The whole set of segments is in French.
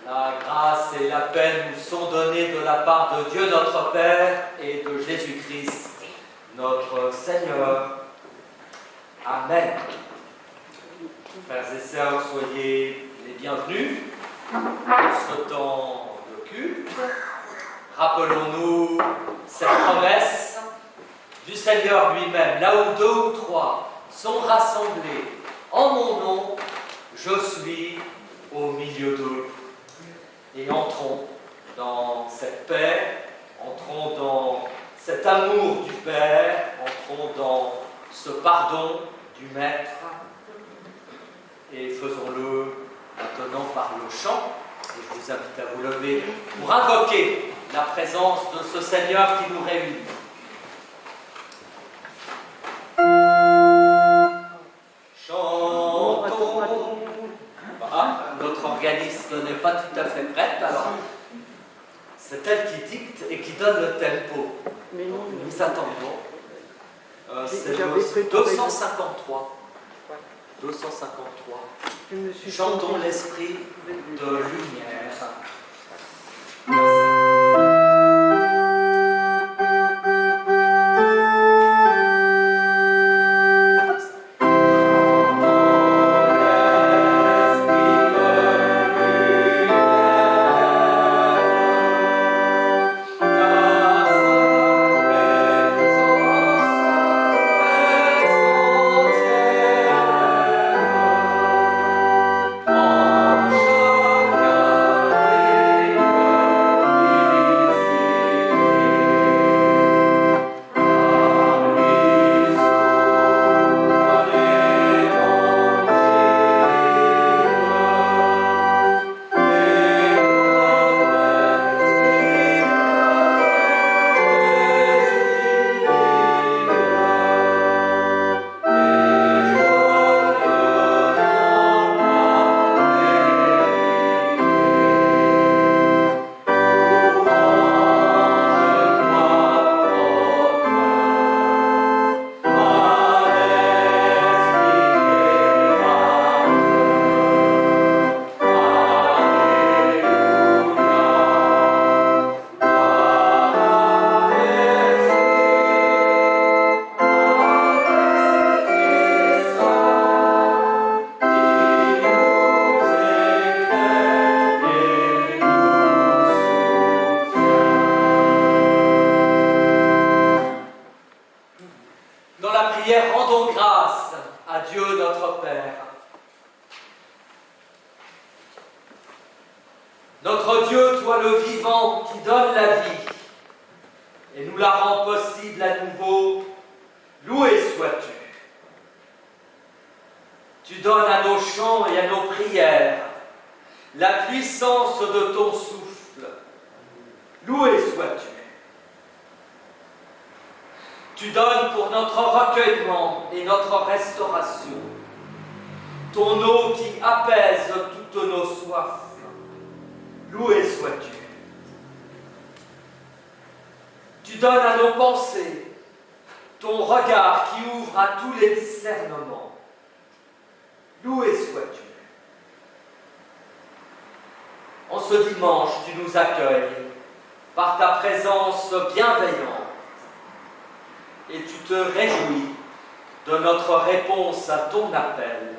La grâce et la paix nous sont données de la part de Dieu notre Père et de Jésus-Christ, notre Seigneur. Amen. Frères et sœurs, soyez les bienvenus pour ce temps de culte. Rappelons-nous cette promesse du Seigneur lui-même. Là où deux ou trois sont rassemblés en mon nom, je suis au milieu d'eux. Et entrons dans cette paix, entrons dans cet amour du Père, entrons dans ce pardon du Maître, et faisons-le maintenant par le chant. Et je vous invite à vous lever pour invoquer la présence de ce Seigneur qui nous réunit. Chantons. Ah, notre organiste n'est pas tout à fait prête, alors c'est elle qui dicte et qui donne le tempo. Nous attendons. C'est le 253. 253. Chantons l'esprit de lumière. Notre Dieu, toi le vivant qui donne la vie et nous la rend possible à nouveau, loué sois-tu. Tu donnes à nos chants et à nos prières la puissance de ton souffle. Loué sois-tu. Tu donnes pour notre recueillement et notre restauration ton eau qui apaise toutes nos soifs. Loué sois-tu. Tu donnes à nos pensées ton regard qui ouvre à tous les discernements. Loué sois-tu. En ce dimanche, tu nous accueilles par ta présence bienveillante et tu te réjouis de notre réponse à ton appel.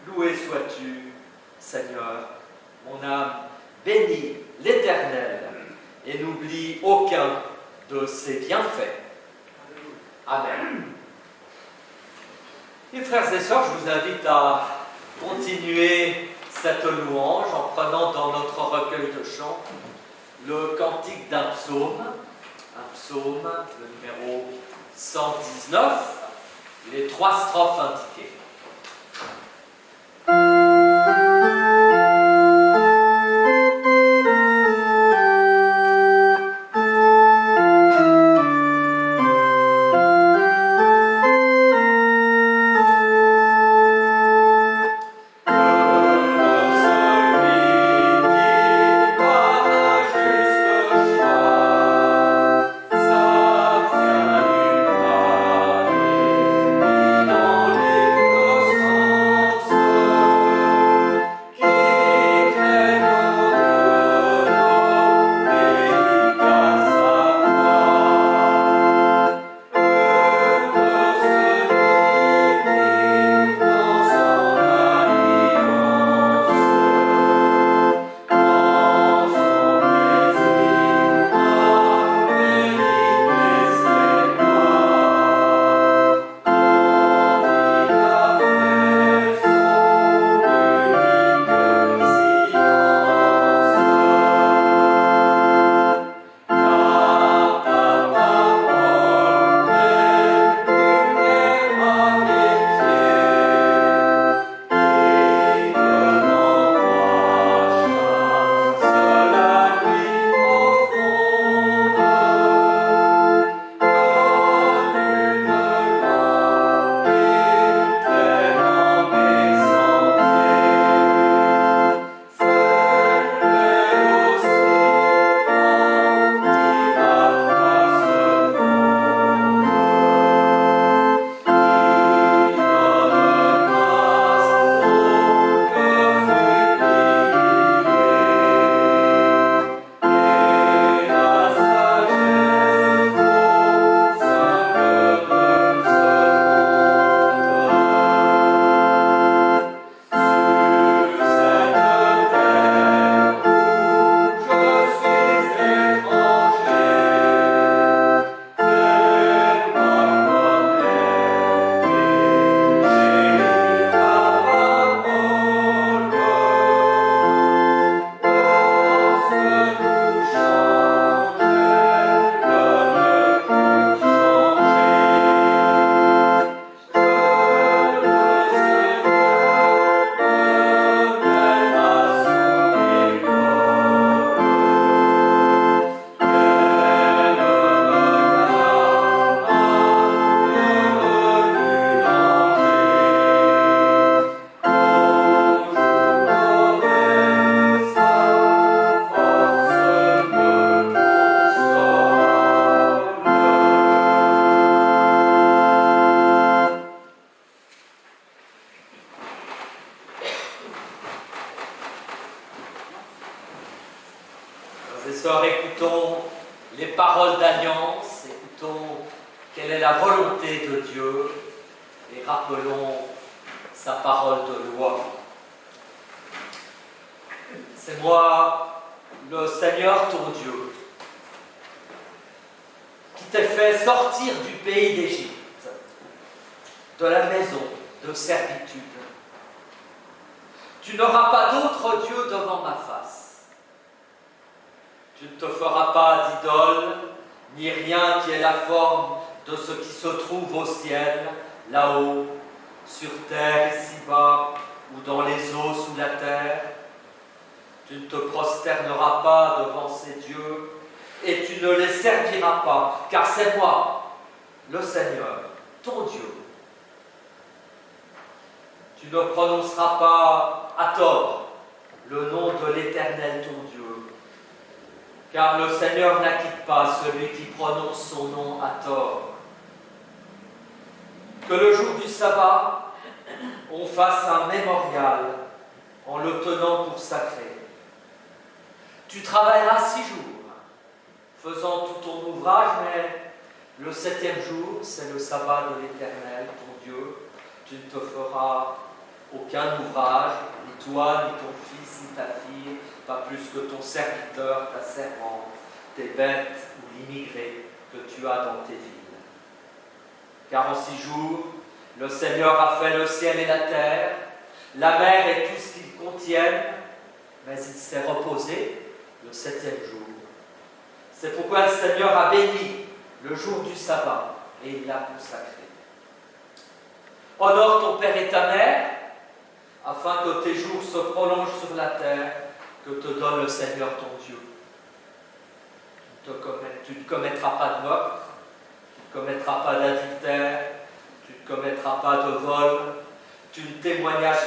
Loué sois-tu, Seigneur. Mon âme bénit l'Éternel et n'oublie aucun de ses bienfaits. Amen. Et frères et sœurs, je vous invite à continuer cette louange en prenant dans notre recueil de chants le cantique d'un psaume, le numéro 119, les 3 strophes indiquées. Dans les Frères et sœurs, écoutons les paroles d'alliance, écoutons quelle est la volonté de Dieu et rappelons sa parole de loi. C'est moi, le Seigneur ton Dieu, qui t'ai fait sortir du pays d'Égypte, de la maison de servitude. Tu n'auras pas d'autre Dieu devant ma face. Tu ne te feras pas d'idole, ni rien qui ait la forme de ce qui se trouve au ciel, là-haut, sur terre, ici-bas, ou dans les eaux sous la terre. Tu ne te prosterneras pas devant ces dieux, et tu ne les serviras pas, car c'est moi, le Seigneur, ton Dieu. Tu ne prononceras pas à tort le nom de l'Éternel, ton Dieu, car le Seigneur n'acquitte pas celui qui prononce son nom à tort. Que le jour du sabbat, on fasse un mémorial en le tenant pour sacré. Tu travailleras 6 jours, faisant tout ton ouvrage, mais le 7e jour, c'est le sabbat de l'Éternel, ton Dieu. Tu ne te feras aucun ouvrage, ni toi, ni ton fils, ni ta fille, pas plus que ton serviteur, ta servante, tes bêtes ou l'immigré que tu as dans tes villes. Car en 6 jours, le Seigneur a fait le ciel et la terre, la mer et tout ce qu'ils contiennent, mais il s'est reposé le 7e jour. C'est pourquoi le Seigneur a béni le jour du sabbat et il l'a consacré. Honore ton père et ta mère, afin que tes jours se prolongent sur la terre que te donne le Seigneur ton Dieu. Tu ne commettras pas de meurtre, tu ne commettras pas d'adultère, tu ne commettras pas de vol, tu ne témoigneras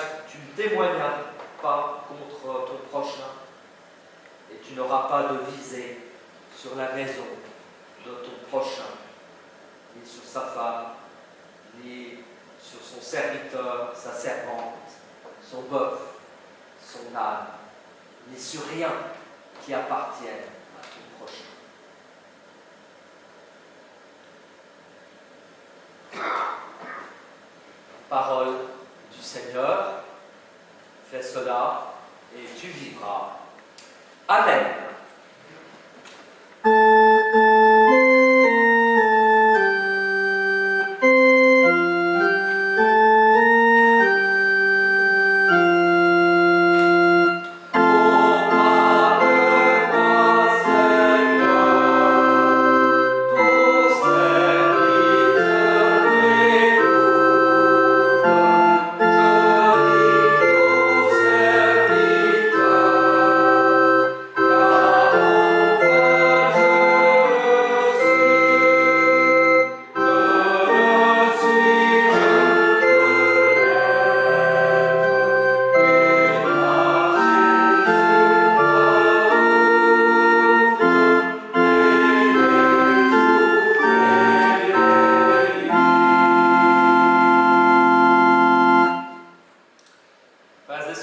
pas contre ton prochain, et tu n'auras pas de visée sur la maison de ton prochain, ni sur sa femme, ni sur son serviteur, sa servante, son bœuf, son âne, ni sur rien qui appartienne à ton prochain. Parole du Seigneur, fais cela et tu vivras. Amen.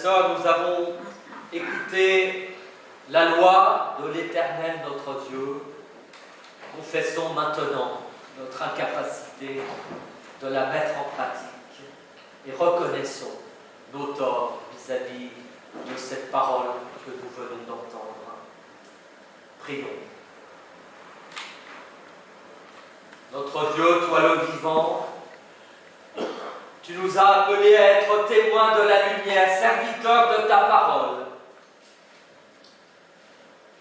Nous avons écouté la loi de l'Éternel notre Dieu. Confessons maintenant notre incapacité de la mettre en pratique et reconnaissons nos torts vis-à-vis de cette parole que nous venons d'entendre. Prions. Notre Dieu, toi le vivant, tu nous as appelés à être témoins de la lumière, serviteurs de ta parole.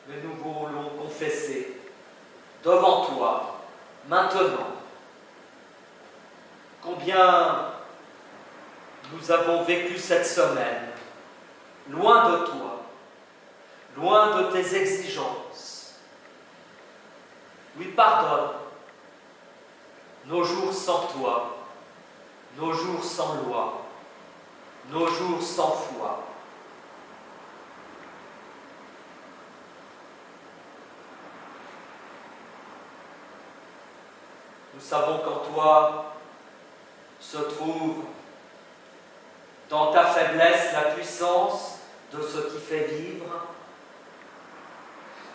Mais nous voulons confesser devant toi, maintenant, combien nous avons vécu cette semaine, loin de toi, loin de tes exigences. Oui, pardonne nos jours sans toi, nos jours sans loi, nos jours sans foi. Nous savons qu'en toi se trouve dans ta faiblesse la puissance de ce qui fait vivre,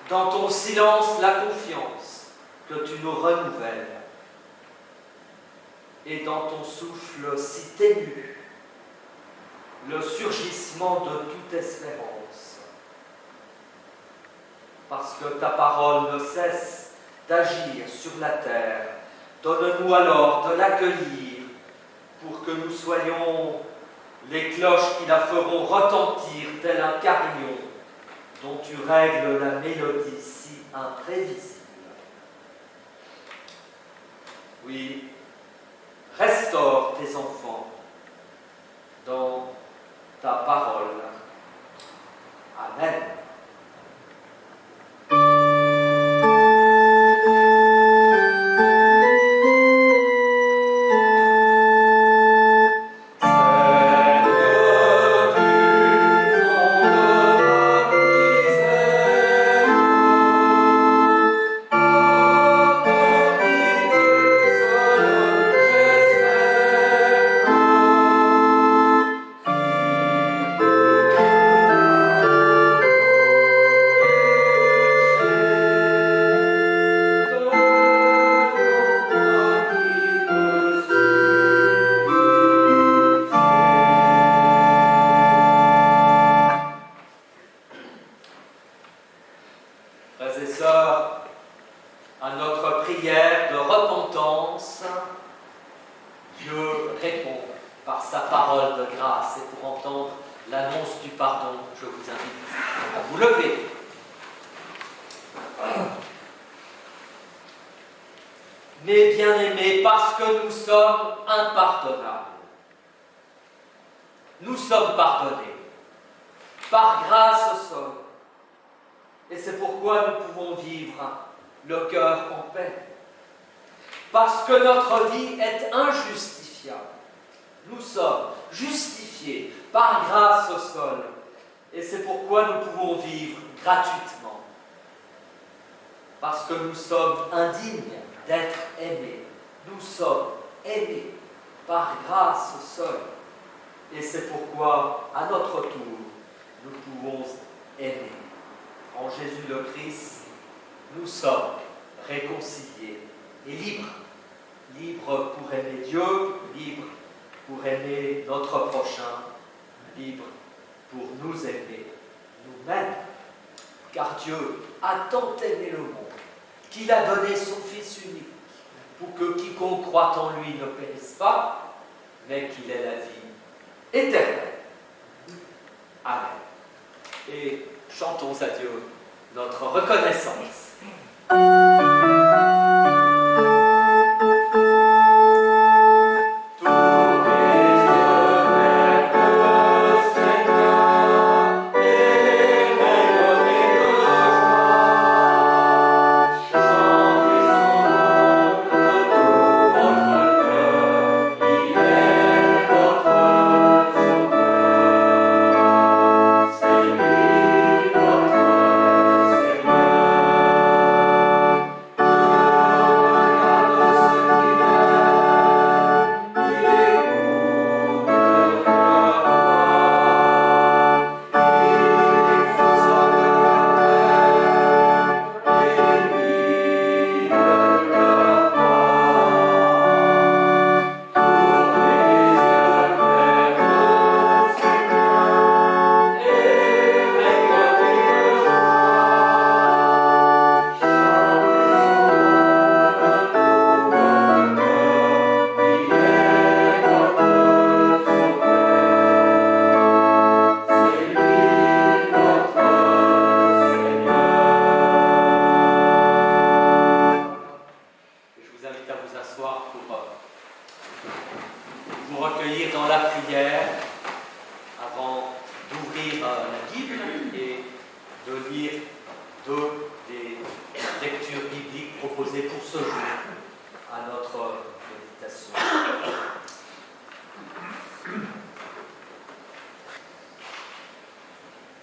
dans ton silence la confiance que tu nous renouvelles, et dans ton souffle si ténu, le surgissement de toute espérance. Parce que ta parole ne cesse d'agir sur la terre, donne-nous alors de l'accueillir pour que nous soyons les cloches qui la feront retentir tel un carillon dont tu règles la mélodie si imprévisible. Oui, restaure tes enfants dans ta parole. Amen. Frères et sœurs, à notre prière de repentance, Dieu répond par sa parole de grâce. Et pour entendre l'annonce du pardon, je vous invite à vous lever. Mes bien-aimés, parce que nous sommes impardonnables, nous sommes pardonnés par grâce seule. Et c'est pourquoi nous pouvons vivre le cœur en paix. Parce que notre vie est injustifiable. Nous sommes justifiés par grâce seule. Et c'est pourquoi nous pouvons vivre gratuitement. Parce que nous sommes indignes d'être aimés. Nous sommes aimés par grâce seule. Et c'est pourquoi, à notre tour, nous pouvons aimer. En Jésus le Christ, nous sommes réconciliés et libres. Libres pour aimer Dieu, libres pour aimer notre prochain, libres pour nous aimer nous-mêmes. Car Dieu a tant aimé le monde qu'il a donné son Fils unique pour que quiconque croit en lui ne périsse pas, mais qu'il ait la vie éternelle. Amen. Et chantons à Dieu notre reconnaissance.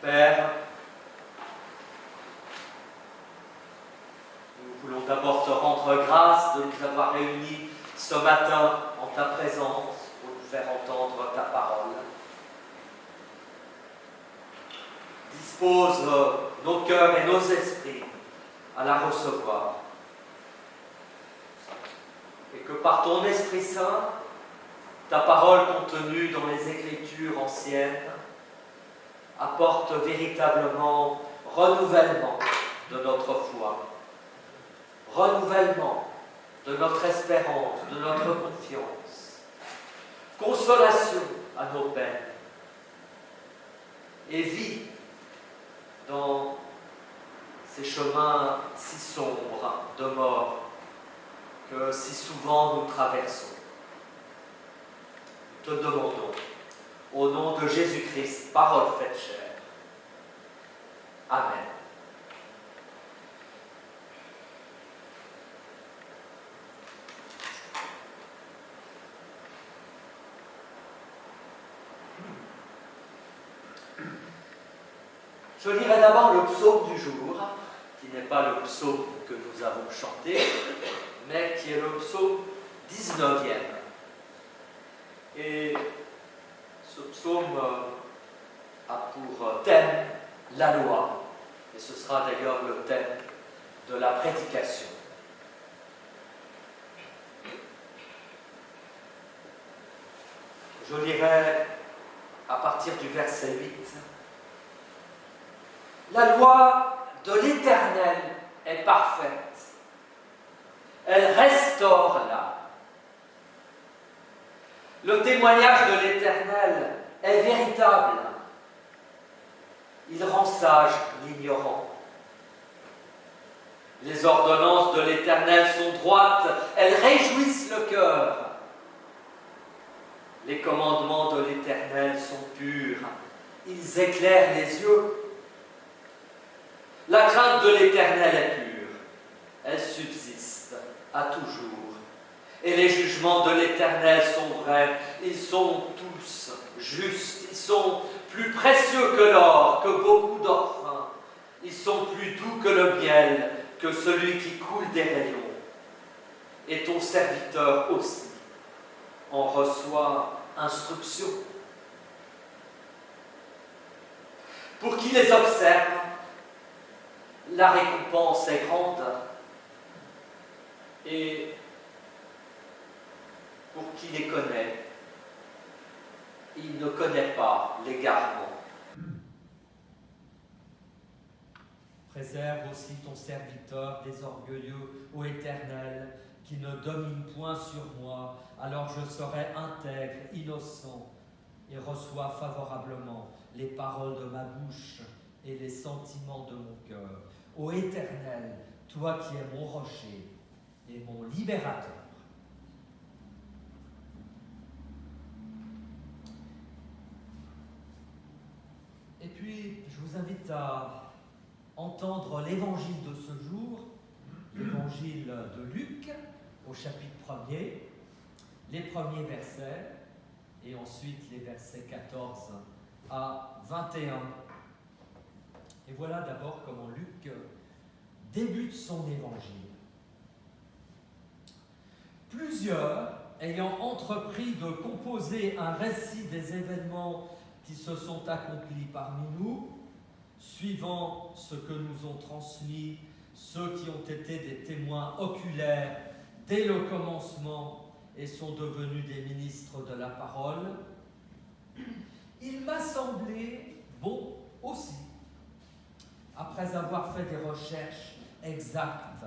Père, nous voulons d'abord te rendre grâce de nous avoir réunis ce matin en ta présence pour nous faire entendre ta parole. Dispose nos cœurs et nos esprits à la recevoir. Et que par ton Esprit Saint, ta parole contenue dans les Écritures anciennes apporte véritablement renouvellement de notre foi, renouvellement de notre espérance, de notre confiance, consolation à nos peines et vie dans ces chemins si sombres de mort que si souvent nous traversons. Nous te demandons, au nom de Jésus-Christ, parole faite chair. Amen. Je lirai d'abord le psaume du jour, qui n'est pas le psaume que nous avons chanté, mais qui est le psaume 19e. Et ce psaume a pour thème la loi, et ce sera d'ailleurs le thème de la prédication. Je lirai à partir du verset 8. La loi de l'Éternel est parfaite. Elle restaure l'âme. Le témoignage de l'Éternel est véritable. Il rend sage l'ignorant. Les ordonnances de l'Éternel sont droites, elles réjouissent le cœur. Les commandements de l'Éternel sont purs, ils éclairent les yeux. La crainte de l'Éternel est pure, elle subsiste à toujours. Et les jugements de l'Éternel sont vrais, ils sont tous justes, ils sont plus précieux que l'or, que beaucoup d'or fin. Ils sont plus doux que le miel, que celui qui coule des rayons. Et ton serviteur aussi en reçoit instruction. Pour qui les observe, la récompense est grande. Et pour qui les connaît, il ne connaît pas l'égarement. Préserve aussi ton serviteur des orgueilleux, ô Éternel, qui ne domine point sur moi, alors je serai intègre, innocent, et reçois favorablement les paroles de ma bouche et les sentiments de mon cœur. Ô Éternel, toi qui es mon rocher et mon libérateur. Et puis, je vous invite à entendre l'évangile de ce jour, l'évangile de Luc, au chapitre 1er, les premiers versets, et ensuite les versets 14 à 21. Et voilà d'abord comment Luc débute son évangile. Plusieurs, ayant entrepris de composer un récit des événements qui se sont accomplis parmi nous, suivant ce que nous ont transmis ceux qui ont été des témoins oculaires dès le commencement et sont devenus des ministres de la parole, il m'a semblé bon aussi, après avoir fait des recherches exactes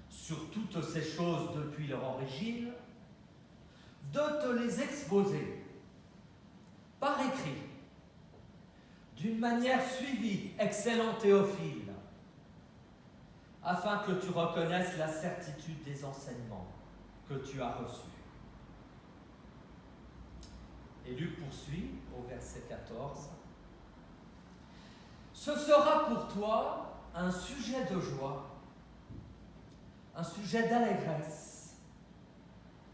sur toutes ces choses depuis leur origine, de te les exposer par écrit, d'une manière suivie, excellent Théophile, afin que tu reconnaisses la certitude des enseignements que tu as reçus. Et Luc poursuit au verset 14. Ce sera pour toi un sujet de joie, un sujet d'allégresse,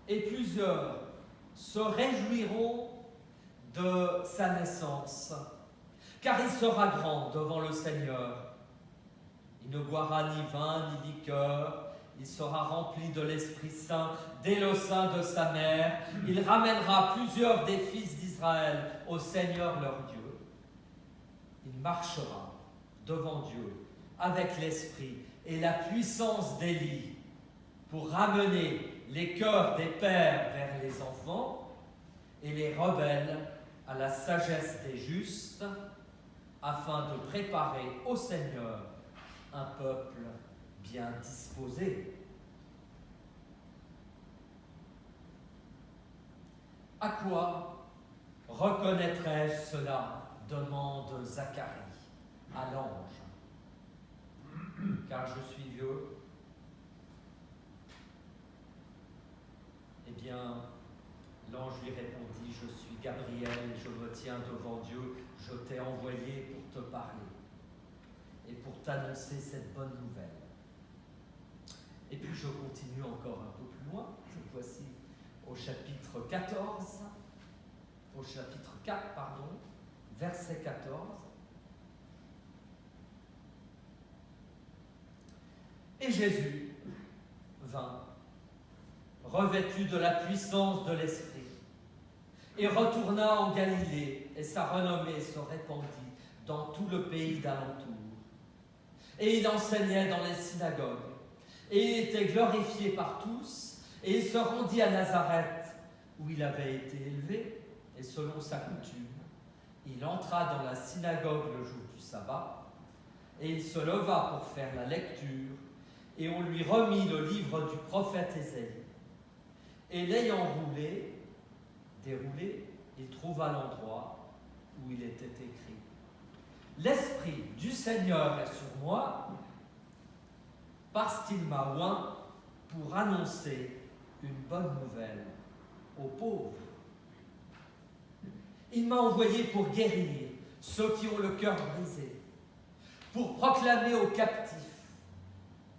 et plusieurs se réjouiront de sa naissance, car il sera grand devant le Seigneur. Il ne boira ni vin ni liqueur, il sera rempli de l'Esprit Saint dès le sein de sa mère. Il ramènera plusieurs des fils d'Israël au Seigneur leur Dieu. Il marchera devant Dieu avec l'Esprit et la puissance d'Élie pour ramener les cœurs des pères vers les enfants et les rebelles à la sagesse des justes, afin de préparer au Seigneur un peuple bien disposé. À quoi reconnaîtrais-je cela? Demande Zacharie à l'ange. Car je suis vieux. Eh bien, l'ange lui répondit, je suis Gabriel, je me tiens devant Dieu, je t'ai envoyé pour te parler et pour t'annoncer cette bonne nouvelle. Et puis je continue encore un peu plus loin, cette fois-ci au chapitre 14, au chapitre 4, pardon, verset 14. Et Jésus vint, revêtu de la puissance de l'Esprit, et retourna en Galilée, et sa renommée se répandit dans tout le pays d'alentour. Et il enseignait dans les synagogues, et il était glorifié par tous, et il se rendit à Nazareth, où il avait été élevé, et selon sa coutume, il entra dans la synagogue le jour du sabbat, et il se leva pour faire la lecture, et on lui remit le livre du prophète Ésaïe. Et l'ayant déroulé, il trouva l'endroit où il était écrit « L'Esprit du Seigneur est sur moi, parce qu'il m'a oint pour annoncer une bonne nouvelle aux pauvres. Il m'a envoyé pour guérir ceux qui ont le cœur brisé, pour proclamer aux captifs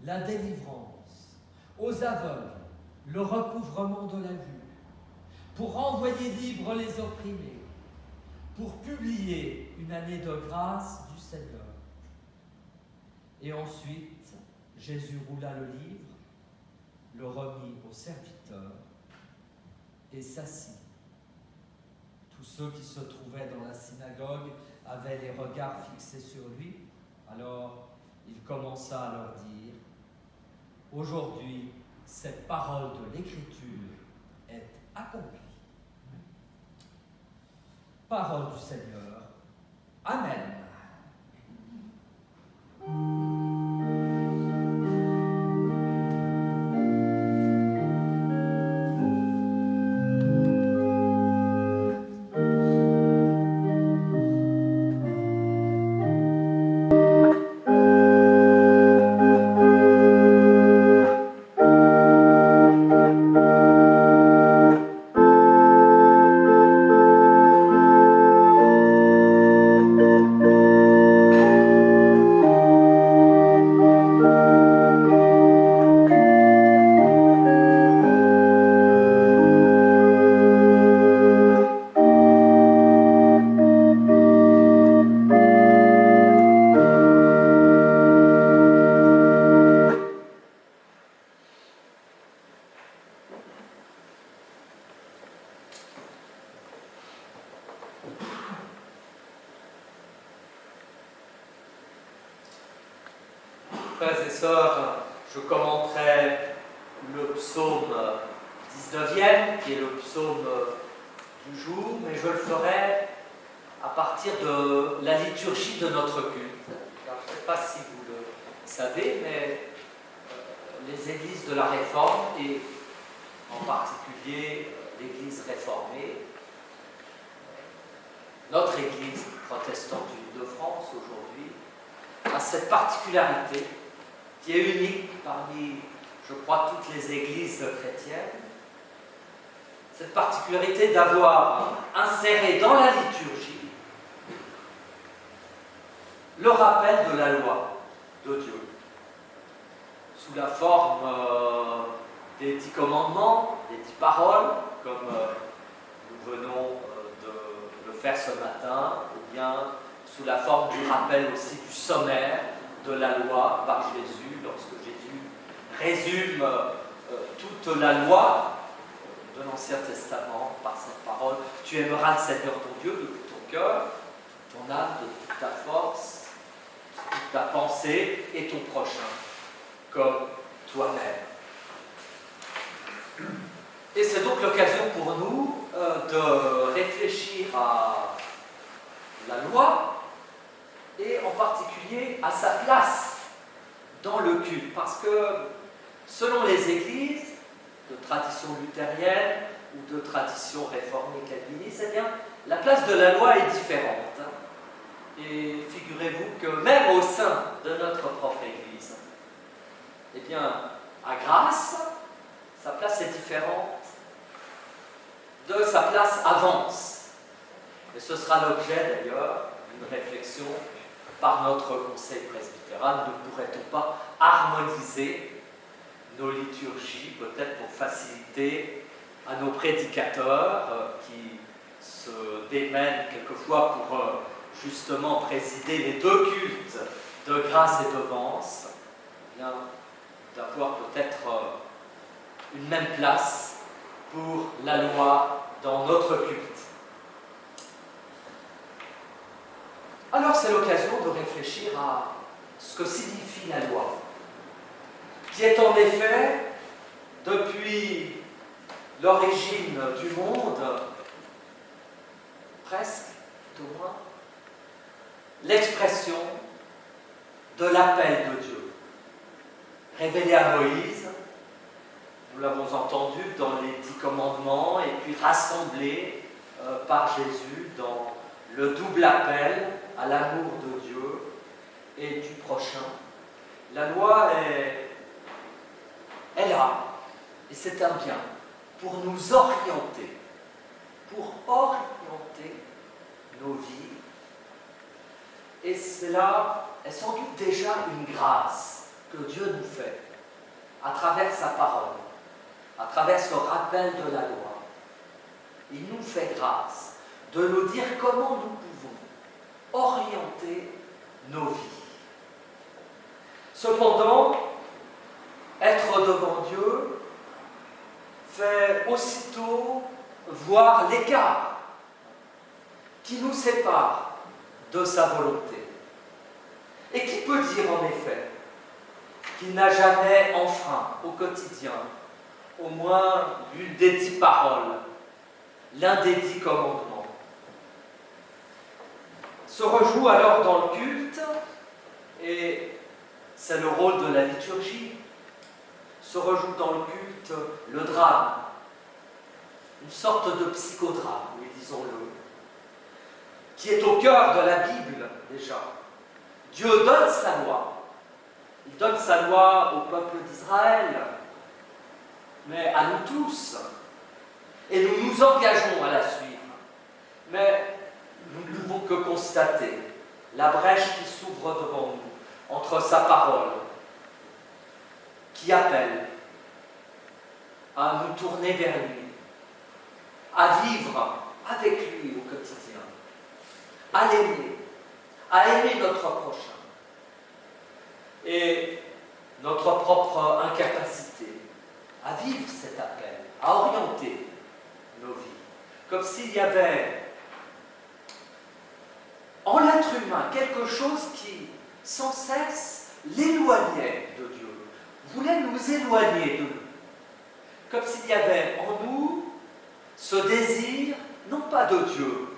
la délivrance, aux aveugles le recouvrement de la vue, pour renvoyer libres les opprimés, pour publier une année de grâce du Seigneur. » Et ensuite, Jésus roula le livre, le remit au serviteur et s'assit. Tous ceux qui se trouvaient dans la synagogue avaient les regards fixés sur lui. Alors il commença à leur dire « Aujourd'hui, cette parole de l'Écriture est accomplie. » Parole du Seigneur. Amen. Frères et sœurs, je commenterai le psaume 19e, qui est le psaume du jour, mais je le ferai à partir de la liturgie de notre culte. Alors, je ne sais pas si vous le savez, mais les églises de la Réforme, et en particulier l'Église réformée, notre Église protestante unie de France aujourd'hui, a cette particularité qui est unique parmi, je crois, toutes les églises chrétiennes, cette particularité d'avoir inséré dans la liturgie le rappel de la loi de Dieu, sous la forme des 10 commandements, des 10 paroles, comme nous venons de le faire ce matin, ou bien sous la forme du rappel aussi du sommaire de la loi par Jésus, lorsque Jésus résume toute la loi de l'Ancien Testament par cette parole. Tu aimeras le Seigneur ton Dieu de tout ton cœur, ton âme, de toute ta force, de toute ta pensée et ton prochain comme toi-même. Et c'est donc l'occasion pour nous de réfléchir à la loi et en particulier à sa place dans le culte. Parce que selon les églises de tradition luthérienne ou de tradition réformée calviniste, eh bien, la place de la loi est différente. Et figurez-vous que même au sein de notre propre Église, eh bien, à Grasse, sa place est différente de sa place à Vence. Et ce sera l'objet d'ailleurs d'une réflexion par notre conseil presbytéral. Ne pourrait-on pas harmoniser nos liturgies, peut-être pour faciliter à nos prédicateurs qui se démènent quelquefois pour justement présider les deux cultes de Grasse et de Vence, bien d'avoir peut-être une même place pour la loi dans notre culte. Alors c'est l'occasion de réfléchir à ce que signifie la loi, qui est en effet, depuis l'origine du monde, presque, tout au moins, l'expression de l'appel de Dieu, révélé à Moïse, nous l'avons entendu dans les 10 commandements, et puis rassemblé par Jésus dans le double appel à l'amour de Dieu et du prochain. La loi est là, et c'est un bien, pour nous orienter, pour orienter nos vies. Et cela est sans doute déjà une grâce que Dieu nous fait à travers sa parole, à travers ce rappel de la loi. Il nous fait grâce de nous dire comment nous pouvons orienter nos vies. Cependant, être devant Dieu fait aussitôt voir l'écart qui nous sépare de sa volonté. Et qui peut dire en effet qu'il n'a jamais enfreint au quotidien au moins l'une des 10 paroles, l'un des 10 commandements. Se rejoue alors dans le culte, et c'est le rôle de la liturgie, se rejoue dans le culte le drame, une sorte de psychodrame, oui, disons-le, qui est au cœur de la Bible déjà. Dieu donne sa loi. Il donne sa loi au peuple d'Israël, mais à nous tous. Et nous nous engageons à la suivre. Mais nous ne pouvons que constater la brèche qui s'ouvre devant nous, entre sa parole, qui appelle à nous tourner vers lui, à vivre avec lui au quotidien, à aimer notre prochain, et notre propre incapacité à vivre cet appel, à orienter nos vies, comme s'il y avait en l'être humain quelque chose qui, sans cesse, l'éloignait de Dieu, voulait nous éloigner de nous, comme s'il y avait en nous ce désir, non pas de Dieu,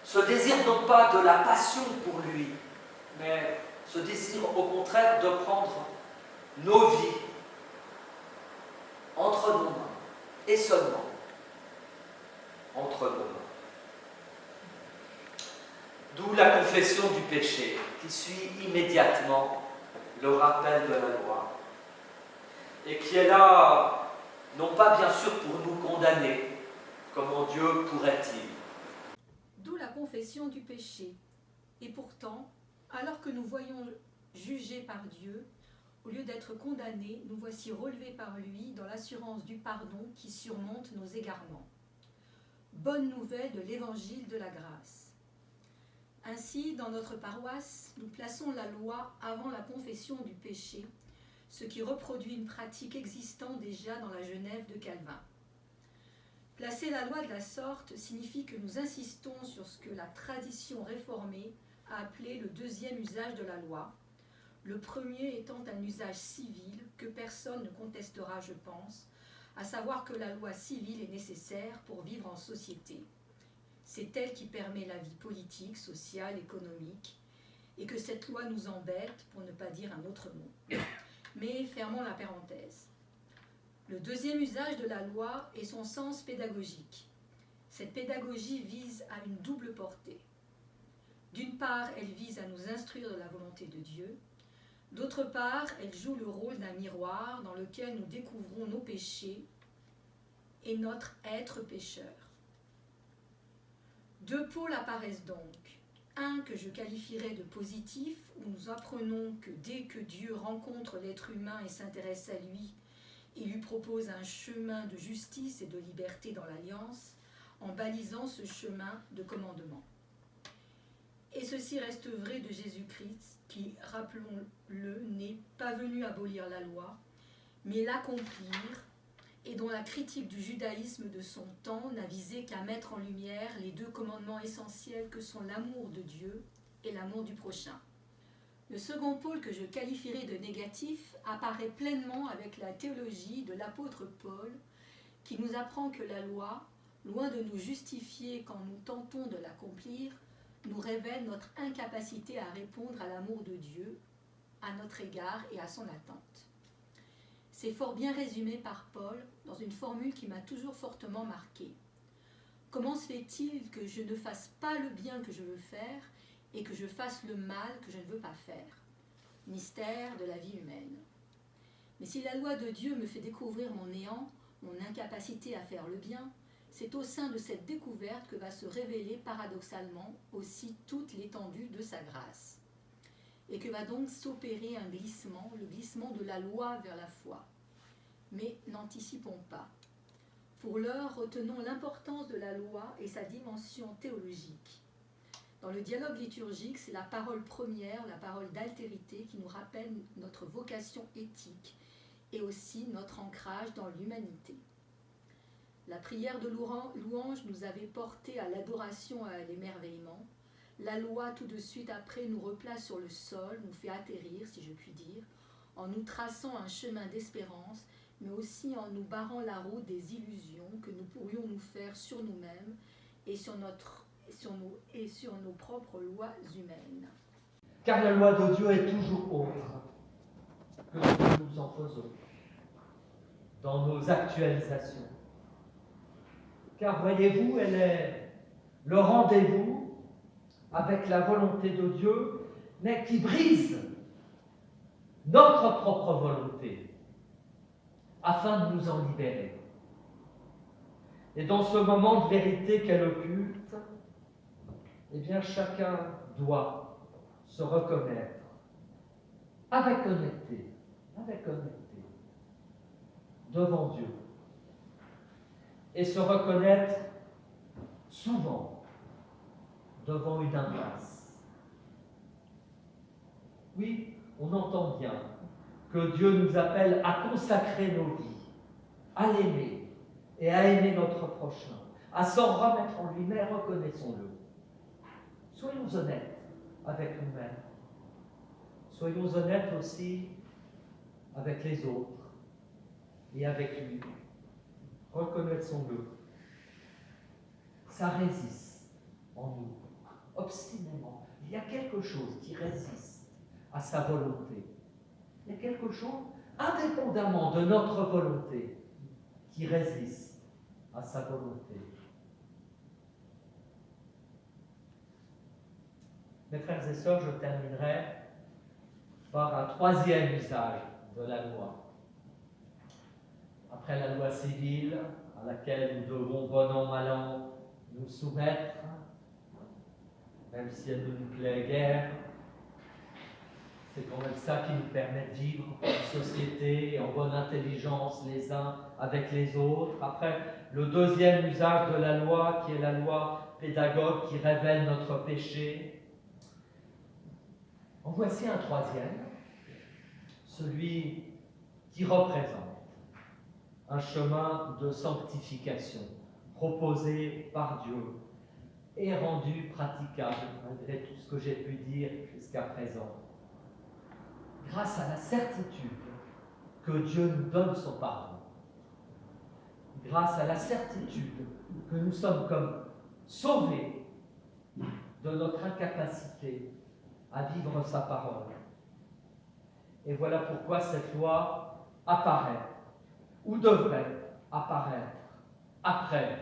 ce désir non pas de la passion pour lui, mais ce désir au contraire de prendre nos vies entre nos mains, et seulement entre nos mains. D'où la confession du péché, qui suit immédiatement le rappel de la loi, et qui est là, non pas bien sûr pour nous condamner, comment Dieu pourrait-il. D'où la confession du péché. Et pourtant, alors que nous voyons jugés par Dieu, au lieu d'être condamnés, nous voici relevés par lui dans l'assurance du pardon qui surmonte nos égarements. Bonne nouvelle de l'évangile de la grâce. Ainsi, dans notre paroisse, nous plaçons la loi avant la confession du péché, ce qui reproduit une pratique existante déjà dans la Genève de Calvin. Placer la loi de la sorte signifie que nous insistons sur ce que la tradition réformée a appelé le deuxième usage de la loi, le premier étant un usage civil que personne ne contestera, je pense, à savoir que la loi civile est nécessaire pour vivre en société. C'est elle qui permet la vie politique, sociale, économique, et que cette loi nous embête, pour ne pas dire un autre mot. Mais fermons la parenthèse. Le deuxième usage de la loi est son sens pédagogique. Cette pédagogie vise à une double portée. D'une part, elle vise à nous instruire de la volonté de Dieu. D'autre part, elle joue le rôle d'un miroir dans lequel nous découvrons nos péchés et notre être pécheur. Deux pôles apparaissent donc. Un que je qualifierais de positif, où nous apprenons que dès que Dieu rencontre l'être humain et s'intéresse à lui, il lui propose un chemin de justice et de liberté dans l'alliance, en balisant ce chemin de commandement. Et ceci reste vrai de Jésus-Christ, qui, rappelons-le, n'est pas venu abolir la loi, mais l'accomplir, et dont la critique du judaïsme de son temps n'a visé qu'à mettre en lumière les deux commandements essentiels que sont l'amour de Dieu et l'amour du prochain. Le second pôle que je qualifierais de négatif apparaît pleinement avec la théologie de l'apôtre Paul, qui nous apprend que la loi, loin de nous justifier quand nous tentons de l'accomplir, nous révèle notre incapacité à répondre à l'amour de Dieu, à notre égard et à son attente. C'est fort bien résumé par Paul dans une formule qui m'a toujours fortement marquée. Comment se fait-il que je ne fasse pas le bien que je veux faire et que je fasse le mal que je ne veux pas faire? Mystère de la vie humaine. Mais si la loi de Dieu me fait découvrir mon néant, mon incapacité à faire le bien, c'est au sein de cette découverte que va se révéler paradoxalement aussi toute l'étendue de sa grâce. Et que va donc s'opérer un glissement, le glissement de la loi vers la foi. Mais n'anticipons pas. Pour l'heure, retenons l'importance de la loi et sa dimension théologique. Dans le dialogue liturgique, c'est la parole première, la parole d'altérité qui nous rappelle notre vocation éthique et aussi notre ancrage dans l'humanité. La prière de louange nous avait porté à l'adoration et à l'émerveillement. La loi, tout de suite après, nous replace sur le sol, nous fait atterrir, si je puis dire, en nous traçant un chemin d'espérance, mais aussi en nous barrant la route des illusions que nous pourrions nous faire sur nous-mêmes et sur nos propres lois humaines. Car la loi de Dieu est toujours autre que ce que nous en faisons dans nos actualisations. Car voyez-vous, elle est le rendez-vous avec la volonté de Dieu, mais qui brise notre propre volonté afin de nous en libérer. Et dans ce moment de vérité qu'elle occulte, eh bien chacun doit se reconnaître avec honnêteté, devant Dieu. Et se reconnaître souvent devant une impasse. Oui, on entend bien que Dieu nous appelle à consacrer nos vies, à l'aimer et à aimer notre prochain, à s'en remettre en lui, mais reconnaissons-le. Soyons honnêtes avec nous-mêmes. Soyons honnêtes aussi avec les autres et avec lui. Reconnaissons-le. Ça résiste en nous, obstinément. Il y a quelque chose qui résiste à sa volonté. Il y a quelque chose, indépendamment de notre volonté, qui résiste à sa volonté. Mes frères et sœurs, je terminerai par un troisième usage de la loi. Après la loi civile, à laquelle nous devons bon an, mal an nous soumettre, même si elle ne nous plaît guère, c'est quand même ça qui nous permet de vivre en société, en bonne intelligence les uns avec les autres. Après, le deuxième usage de la loi, qui est la loi pédagogue qui révèle notre péché. En voici un troisième, celui qui représente un chemin de sanctification proposé par Dieu et rendu praticable, malgré tout ce que j'ai pu dire jusqu'à présent, grâce à la certitude que Dieu nous donne son pardon, grâce à la certitude que nous sommes comme sauvés de notre incapacité à vivre sa parole. Et voilà pourquoi cette loi apparaît, ou devrait apparaître, après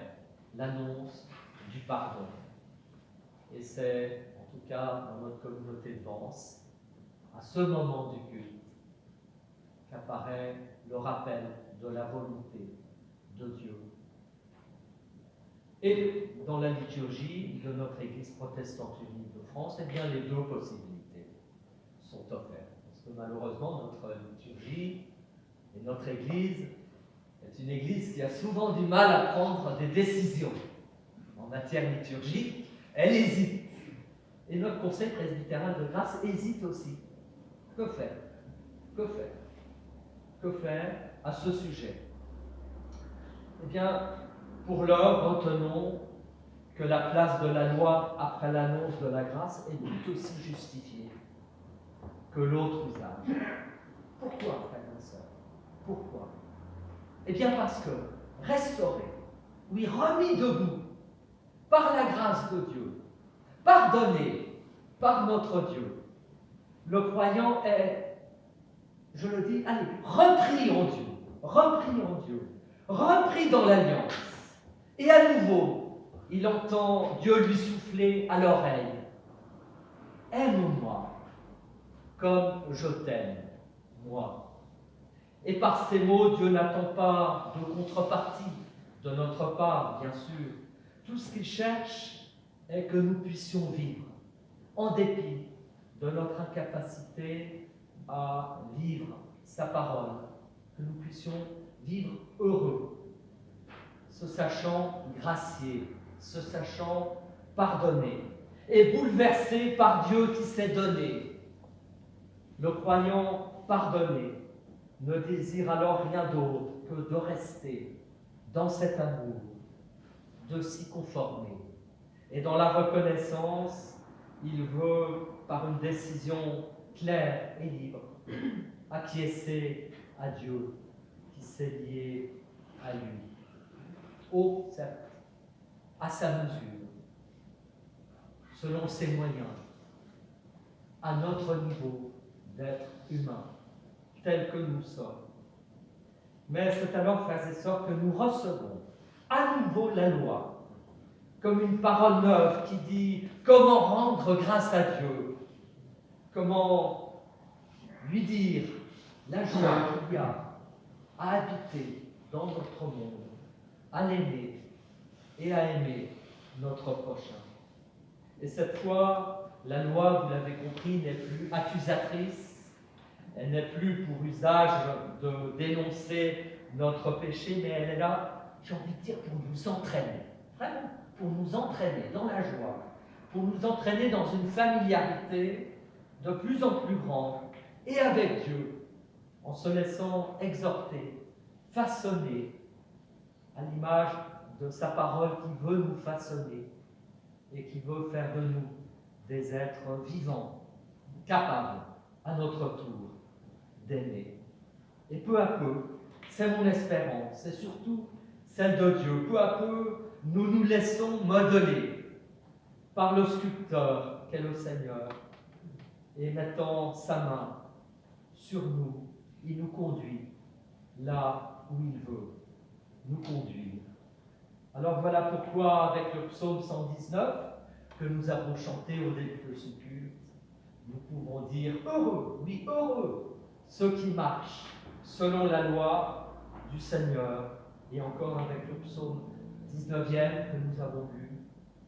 l'annonce du pardon. Et c'est, en tout cas dans notre communauté de Vence, à ce moment du culte, qu'apparaît le rappel de la volonté de Dieu. Et dans la liturgie de notre Église protestante unie de France, eh bien, les deux possibilités sont offertes. Parce que malheureusement, notre liturgie et notre Église est une Église qui a souvent du mal à prendre des décisions. En matière liturgique, elle hésite. Et notre Conseil presbytéral de grâce hésite aussi. Que faire? Que faire? Que faire à ce sujet? Eh bien, pour l'heure, retenons que la place de la loi après l'annonce de la grâce est tout aussi justifiée que l'autre usage. Pourquoi, frères et sœurs? Pourquoi? Eh bien parce que restauré, oui, remis debout par la grâce de Dieu, pardonné par notre Dieu, le croyant est, je le dis, allez, repris en Dieu, repris dans l'alliance. Et à nouveau, il entend Dieu lui souffler à l'oreille. Aime-moi comme je t'aime, moi. Et par ces mots, Dieu n'attend pas de contrepartie de notre part, bien sûr. Tout ce qu'il cherche est que nous puissions vivre, en dépit de notre incapacité à vivre sa parole, que nous puissions vivre heureux, se sachant graciés, se sachant pardonnés, et bouleversés par Dieu qui s'est donné. Le croyant pardonné ne désire alors rien d'autre que de rester dans cet amour, de s'y conformer. Et dans la reconnaissance, il veut, par une décision claire et libre, acquiescer à Dieu qui s'est lié à lui. Haut, certes, à sa mesure, selon ses moyens, à notre niveau d'être humain, tel que nous sommes. Mais c'est alors, frères et sœurs, que nous recevons à nouveau la loi, comme une parole neuve qui dit comment rendre grâce à Dieu, comment lui dire la joie qu'il y a à habiter dans notre monde, à l'aimer et à aimer notre prochain. Et cette fois, la loi, vous l'avez compris, n'est plus accusatrice, elle n'est plus pour usage de dénoncer notre péché, mais elle est là, j'ai envie de dire, pour nous entraîner, vraiment, pour nous entraîner dans la joie, pour nous entraîner dans une familiarité de plus en plus grande, et avec Dieu, en se laissant exhorter, façonner, à l'image de sa parole qui veut nous façonner et qui veut faire de nous des êtres vivants, capables, à notre tour, d'aimer. Et peu à peu, c'est mon espérance, c'est surtout celle de Dieu, peu à peu, nous nous laissons modeler par le sculpteur qu'est le Seigneur, et mettant sa main sur nous, il nous conduit là où il veut nous conduire. Alors voilà pourquoi, avec le psaume 119, que nous avons chanté au début de ce culte, nous pouvons dire heureux, oui heureux, ceux qui marchent selon la loi du Seigneur. Et encore avec le psaume 19e que nous avons lu,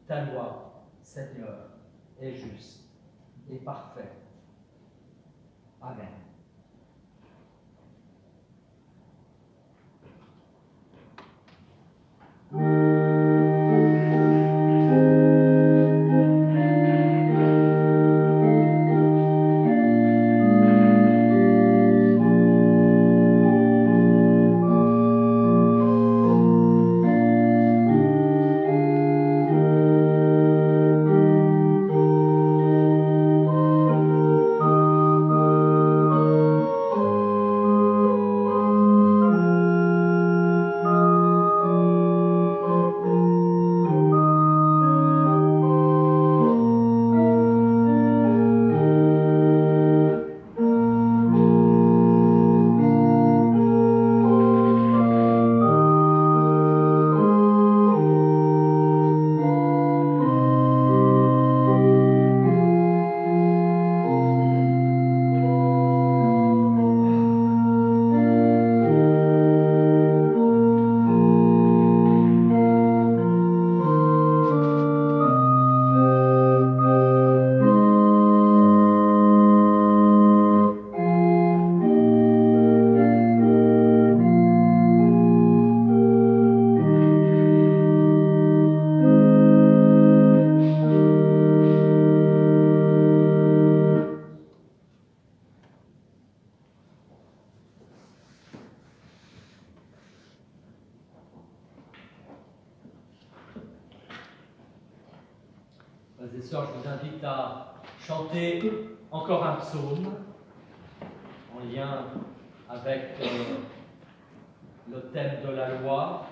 ta loi, Seigneur, est juste et parfaite. Amen. Frères et sœurs, je vous invite à chanter encore un psaume en lien avec le thème de la loi.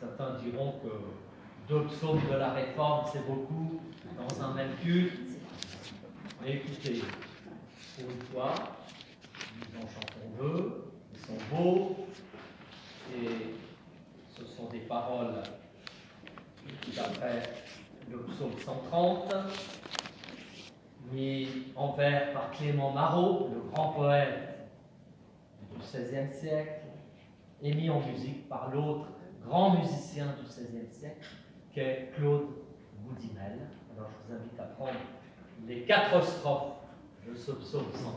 Certains diront que 2 psaumes de la Réforme, c'est beaucoup dans un même culte. Mais écoutez, pour une fois, nous en chantons 2, ils sont beaux, et ce sont des paroles d'après le psaume 130, mis en vers par Clément Marot, le grand poète du XVIe siècle, et mis en musique par l'autre grand musicien du XVIe siècle, qu'est Claude Boudimel. Alors je vous invite à prendre les 4 strophes de ce psaume 130.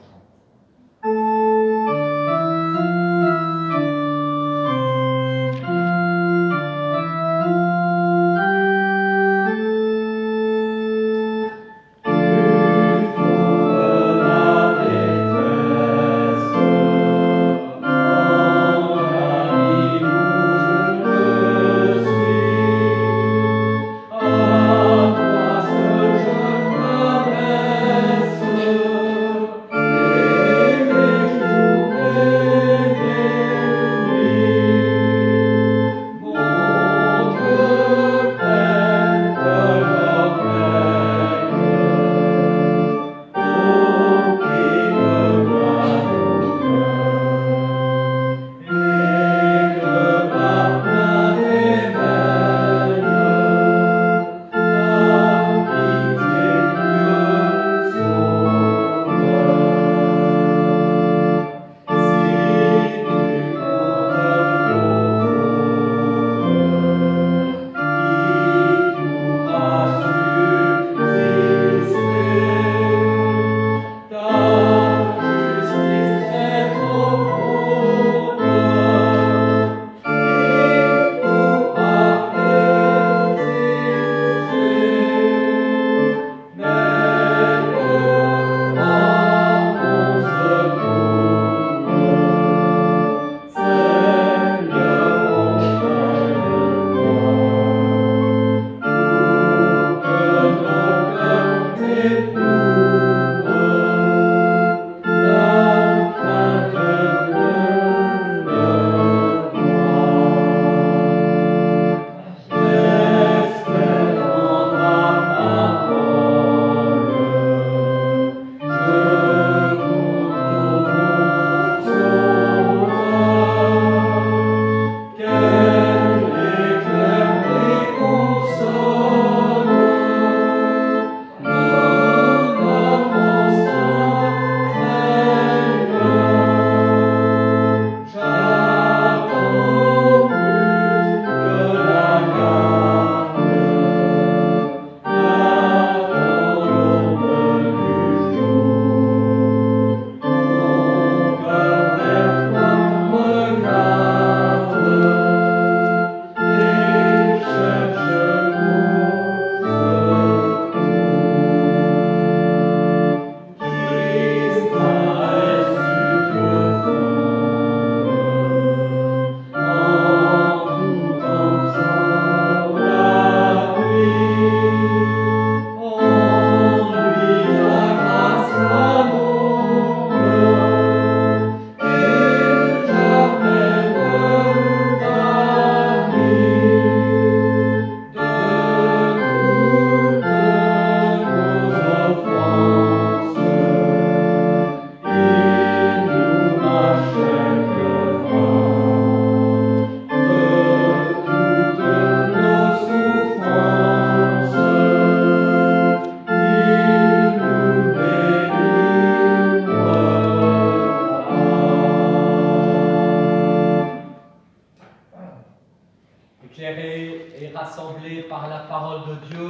Éclairés et rassemblés par la parole de Dieu,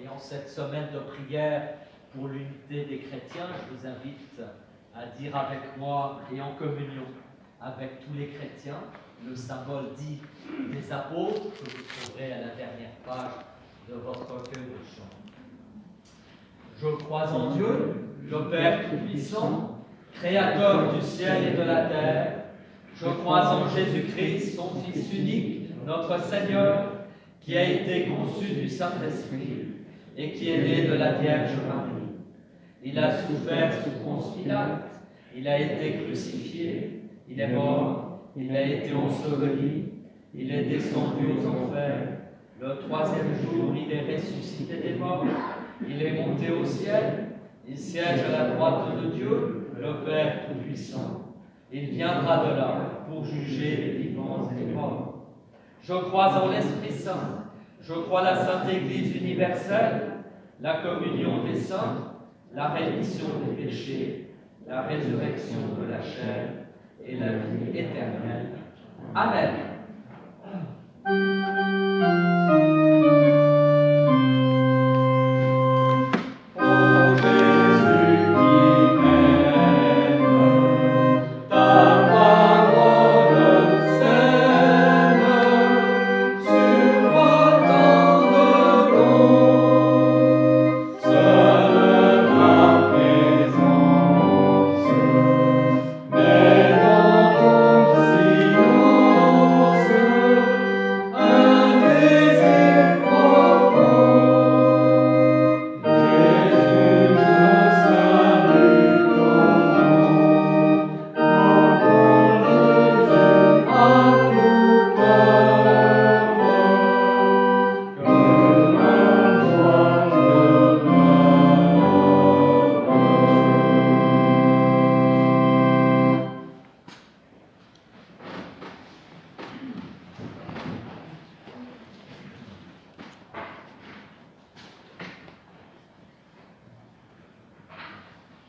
et en cette semaine de prière pour l'unité des chrétiens, je vous invite à dire avec moi et en communion avec tous les chrétiens le symbole dit des apôtres que vous trouverez à la dernière page de votre recueil de chants. Je crois en Dieu, le Père Tout-Puissant, Créateur du ciel et de la terre. Je crois en Jésus-Christ, son Fils unique, notre Seigneur, qui a été conçu du Saint-Esprit, et qui est né de la Vierge Marie. Il a souffert sous Ponce Pilate, il a été crucifié, il est mort, il a été enseveli, il est descendu aux enfers. Le troisième jour, il est ressuscité des morts, il est monté au ciel, il siège à la droite de Dieu, le Père Tout-Puissant. Il viendra de là pour juger les vivants et les morts. Je crois en l'Esprit Saint, je crois la Sainte Église universelle, la communion des saints, la rémission des péchés, la résurrection de la chair et la vie éternelle. Amen.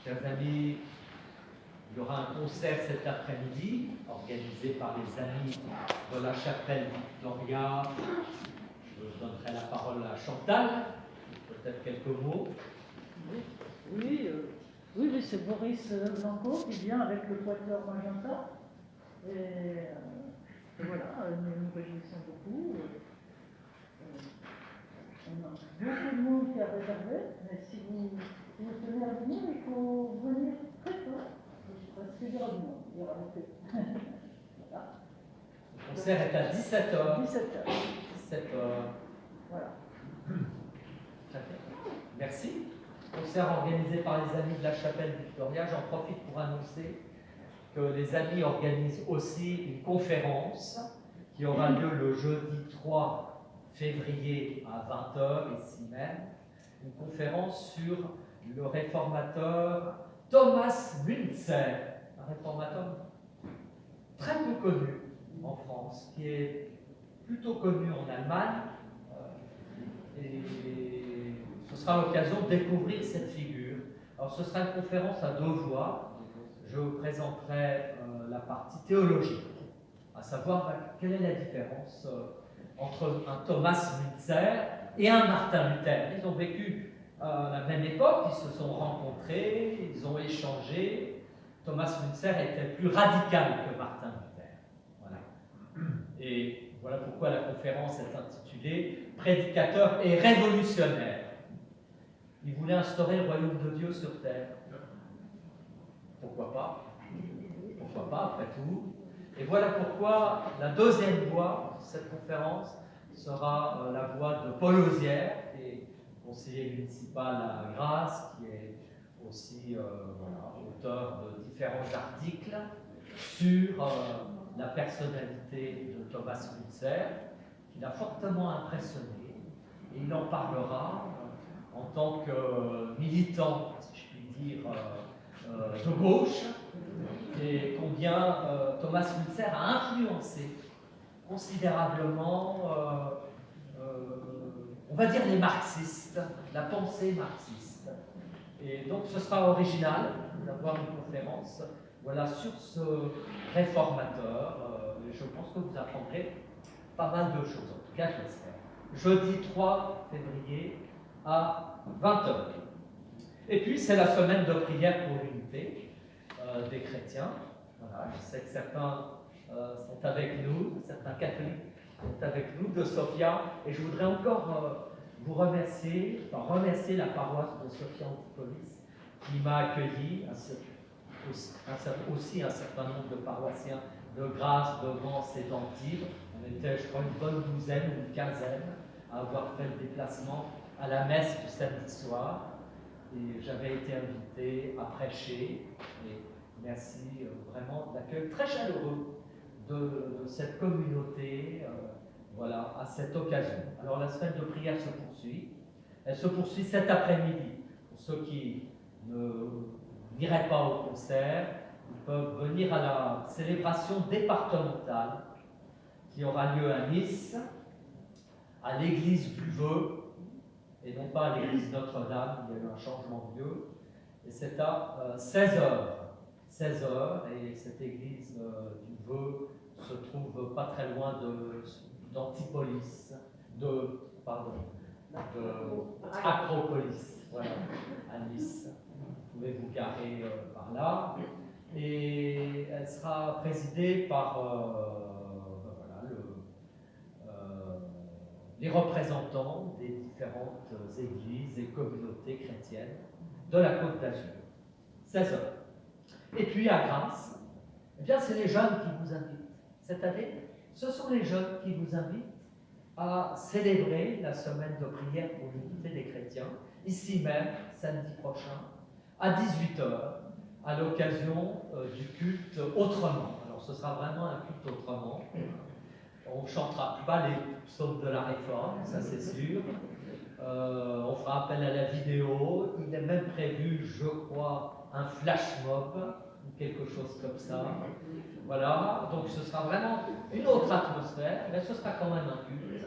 Chers amis, il y aura un concert cet après-midi, organisé par les amis de la chapelle Victoria. Je donnerai la parole à Chantal, peut-être quelques mots. Oui, c'est Boris Blanco qui vient avec le quatuor Magenta. Et voilà, nous nous réjouissons beaucoup. On a beaucoup de monde qui a réservé, mais si vous tenez à venir, il faut venir très tôt. Parce qu'il y aura du monde, il y aura beaucoup. Voilà. Le concert est à 17h. 17h. 17h. Voilà. Très bien. Merci. Concert organisé par les amis de la chapelle Victoria. J'en profite pour annoncer que les amis organisent aussi une conférence qui aura lieu le jeudi 3 février à 20h, ici même. Une conférence sur le réformateur Thomas Müntzer, un réformateur très peu connu en France, qui est plutôt connu en Allemagne. Et ce sera l'occasion de découvrir cette figure. Alors ce sera une conférence à deux voix. Je vous présenterai la partie théologique, à savoir quelle est la différence entre un Thomas Müntzer et un Martin Luther. Ils ont vécu à la même époque, ils se sont rencontrés, ils ont échangé. Thomas Müntzer était plus radical que Martin Luther. Voilà. Et voilà pourquoi la conférence est intitulée « Prédicateur et révolutionnaire ». Il voulait instaurer le royaume de Dieu sur terre. Pourquoi pas? Pourquoi pas, après tout? Et voilà pourquoi la deuxième voix de cette conférence sera la voix de Paul Osière, qui est conseiller municipal à Grasse, qui est aussi auteur de différents articles sur la personnalité de Thomas Müntzer, qui l'a fortement impressionné. Et il en parlera en tant que militant, si je puis dire, de gauche, et combien Thomas Müntzer a influencé considérablement, on va dire, les marxistes, la pensée marxiste. Et donc ce sera original d'avoir une conférence sur ce réformateur. Et je pense que vous apprendrez pas mal de choses, en tout cas je l'espère. Jeudi 3 février à 20h. Et puis c'est la semaine de prière pour l'unité des chrétiens. Voilà, je sais que certains sont avec nous, certains catholiques sont avec nous de Sophia, et je voudrais encore vous remercier, remercier la paroisse de Sophia Antipolis qui m'a accueilli, aussi un certain nombre de paroissiens de Grasse, de Vence et d'Antibes. On était, je crois, une bonne douzaine ou une quinzaine à avoir fait le déplacement à la messe du samedi soir et j'avais été invité à prêcher. Et merci vraiment de l'accueil très chaleureux de cette communauté voilà, à cette occasion. Alors la semaine de prière se poursuit. Elle se poursuit cet après-midi. Pour ceux qui n'iraient pas au concert, ils peuvent venir à la célébration départementale qui aura lieu à Nice, à l'église du Vœu, et non pas à l'église Notre-Dame, il y a eu un changement de lieu, et c'est à 16h. 16h, et cette église du Vœu se trouve pas très loin d'Antipolis, Acropolis, voilà, à Nice. Vous pouvez vous garer par là. Et elle sera présidée par les représentants des différentes églises et communautés chrétiennes de la Côte d'Azur. 16h. Et puis à Grasse, eh bien, c'est les jeunes qui vous invitent. Cette année, ce sont les jeunes qui vous invitent à célébrer la semaine de prière pour l'unité des chrétiens, ici même, samedi prochain, à 18h, à l'occasion du culte autrement. Alors ce sera vraiment un culte autrement. On ne chantera pas les psaumes de la Réforme, ça c'est sûr. On fera appel à la vidéo. Il est même prévu, je crois, un flash mob ou quelque chose comme ça. Voilà, donc ce sera vraiment une autre atmosphère, mais ce sera quand même un culte.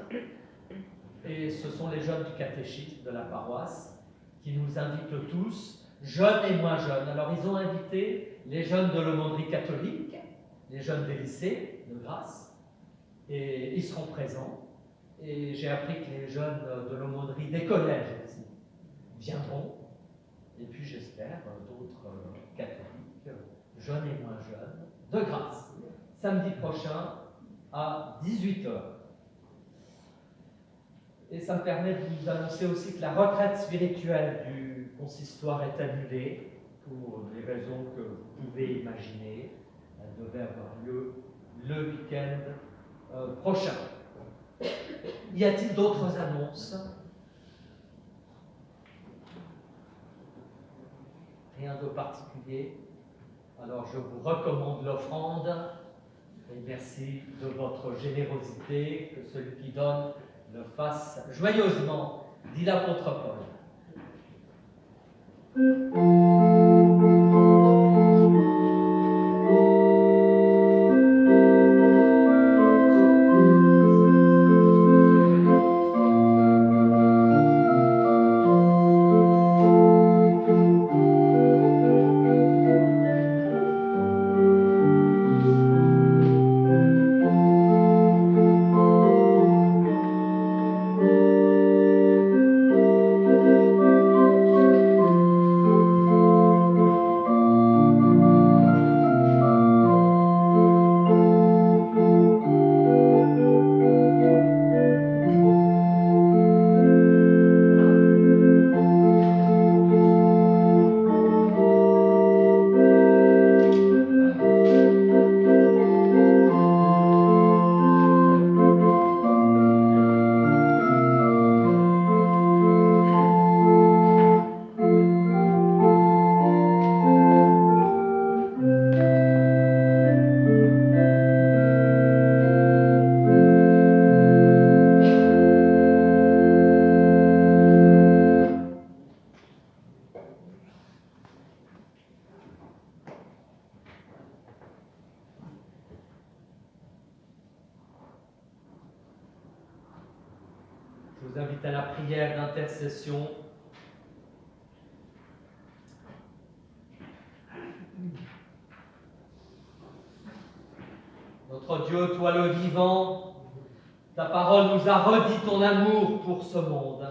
Et ce sont les jeunes du catéchisme de la paroisse qui nous invitent tous, jeunes et moins jeunes. Alors ils ont invité les jeunes de l'aumônerie catholique, les jeunes des lycées de Grasse, et ils seront présents. Et j'ai appris que les jeunes de l'aumônerie des collèges aussi viendront. Et puis j'espère d'autres catholiques, jeunes et moins jeunes, de Grasse, samedi prochain à 18h. Et ça me permet de vous annoncer aussi que la retraite spirituelle du consistoire est annulée pour les raisons que vous pouvez imaginer. Elle devait avoir lieu le week-end prochain. Y a-t-il d'autres annonces? Rien de particulier. Alors je vous recommande l'offrande et merci de votre générosité, que celui qui donne le fasse joyeusement, dit l'apôtre Paul. Je vous invite à la prière d'intercession. Notre Dieu, toi le vivant, ta parole nous a redit ton amour pour ce monde.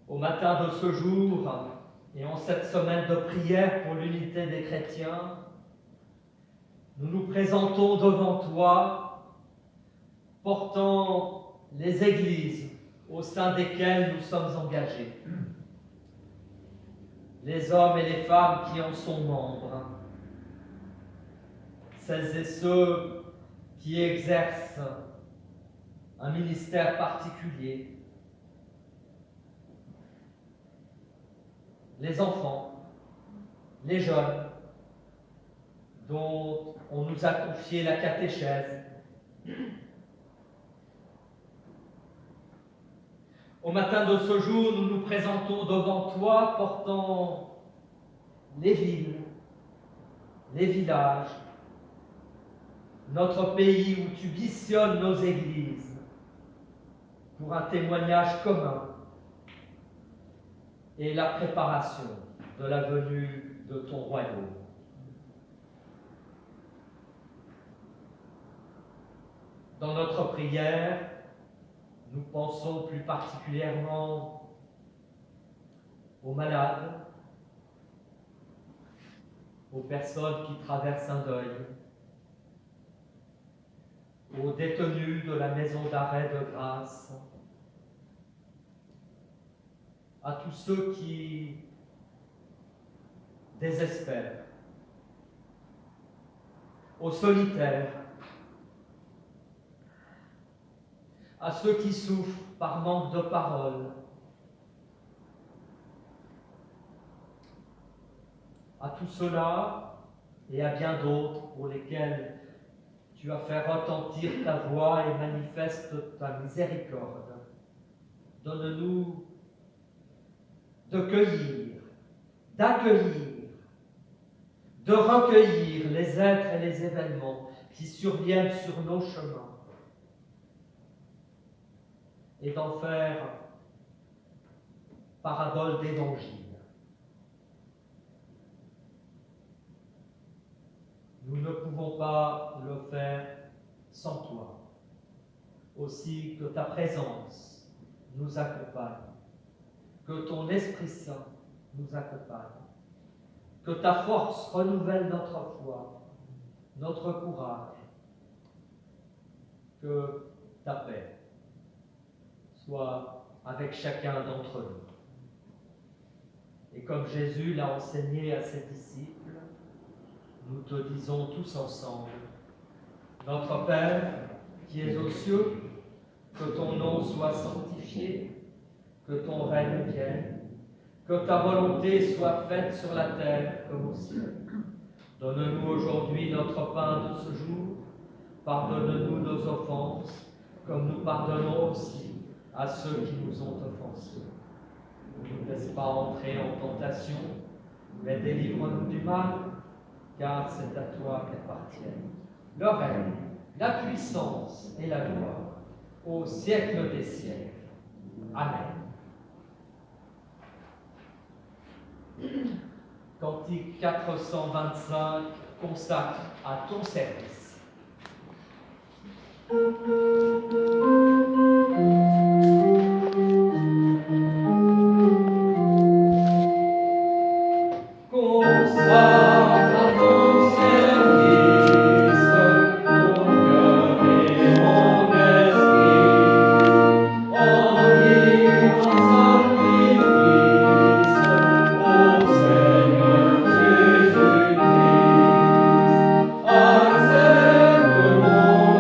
Au matin de ce jour et en cette semaine de prière pour l'unité des chrétiens, nous nous présentons devant toi, portant les églises au sein desquelles nous sommes engagés, les hommes et les femmes qui en sont membres, celles et ceux qui exercent un ministère particulier. Les enfants, les jeunes, dont on nous a confié la catéchèse. Au matin de ce jour, nous nous présentons devant toi portant les villes, les villages, notre pays où tu missionnes nos églises pour un témoignage commun et la préparation de la venue de ton royaume. Dans notre prière, nous pensons plus particulièrement aux malades, aux personnes qui traversent un deuil, aux détenus de la maison d'arrêt de grâce, à tous ceux qui désespèrent, aux solitaires, à ceux qui souffrent par manque de parole, à tout cela et à bien d'autres pour lesquels tu as fait retentir ta voix et manifeste ta miséricorde. Donne-nous de cueillir, d'accueillir, de recueillir les êtres et les événements qui surviennent sur nos chemins et d'en faire parabole d'évangile. Nous ne pouvons pas le faire sans toi. Aussi que ta présence nous accompagne, que ton Esprit Saint nous accompagne, que ta force renouvelle notre foi, notre courage, que ta paix soit avec chacun d'entre nous. Et comme Jésus l'a enseigné à ses disciples, nous te disons tous ensemble, notre Père qui es aux cieux, que ton nom soit sanctifié, que ton règne vienne, que ta volonté soit faite sur la terre comme au ciel. Donne-nous aujourd'hui notre pain de ce jour, pardonne-nous nos offenses, comme nous pardonnons aussi à ceux qui nous ont offensés. Ne nous laisse pas entrer en tentation, mais délivre-nous du mal, car c'est à toi qu'appartiennent le règne, la puissance et la gloire, au siècle des siècles. Amen. Cantique 425 consacre à ton service. Accepte mon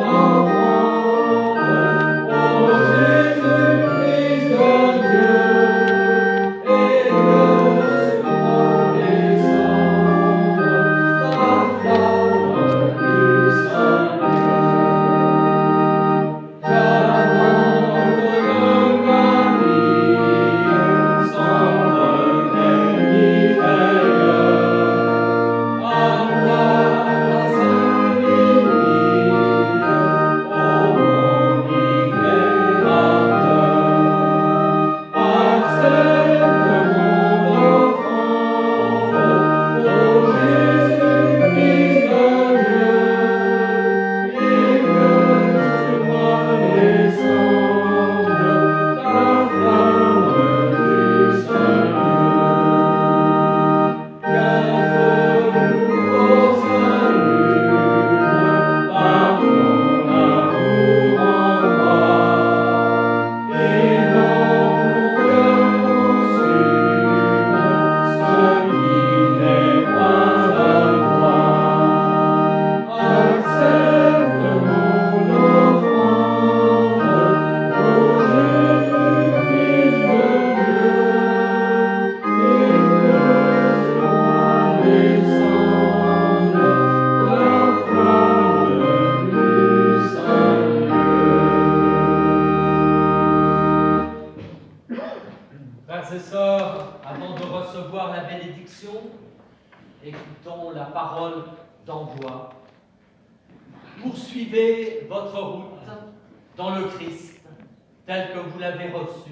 parole d'envoi. Poursuivez votre route dans le Christ, tel que vous l'avez reçu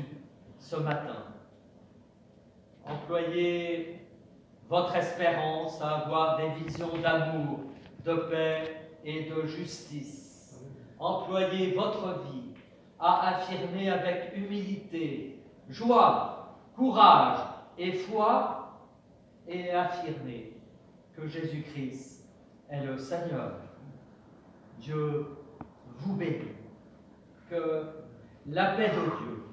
ce matin. Employez votre espérance à avoir des visions d'amour, de paix et de justice. Employez votre vie à affirmer avec humilité, joie, courage et foi, et affirmer que Jésus-Christ est le Seigneur. Dieu vous bénit. Que la paix de Dieu,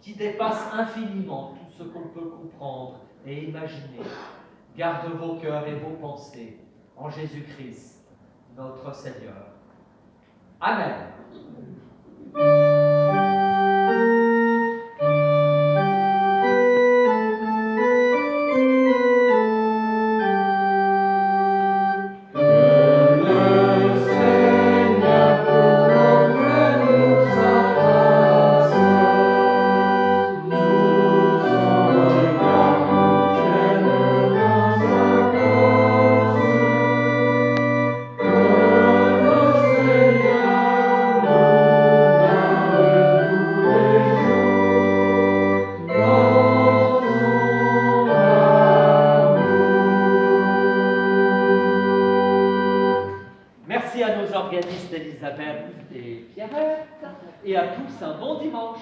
qui dépasse infiniment tout ce qu'on peut comprendre et imaginer, garde vos cœurs et vos pensées en Jésus-Christ, notre Seigneur. Amen. Merci à nos organistes Elisabeth et Pierrette, et à tous un bon dimanche.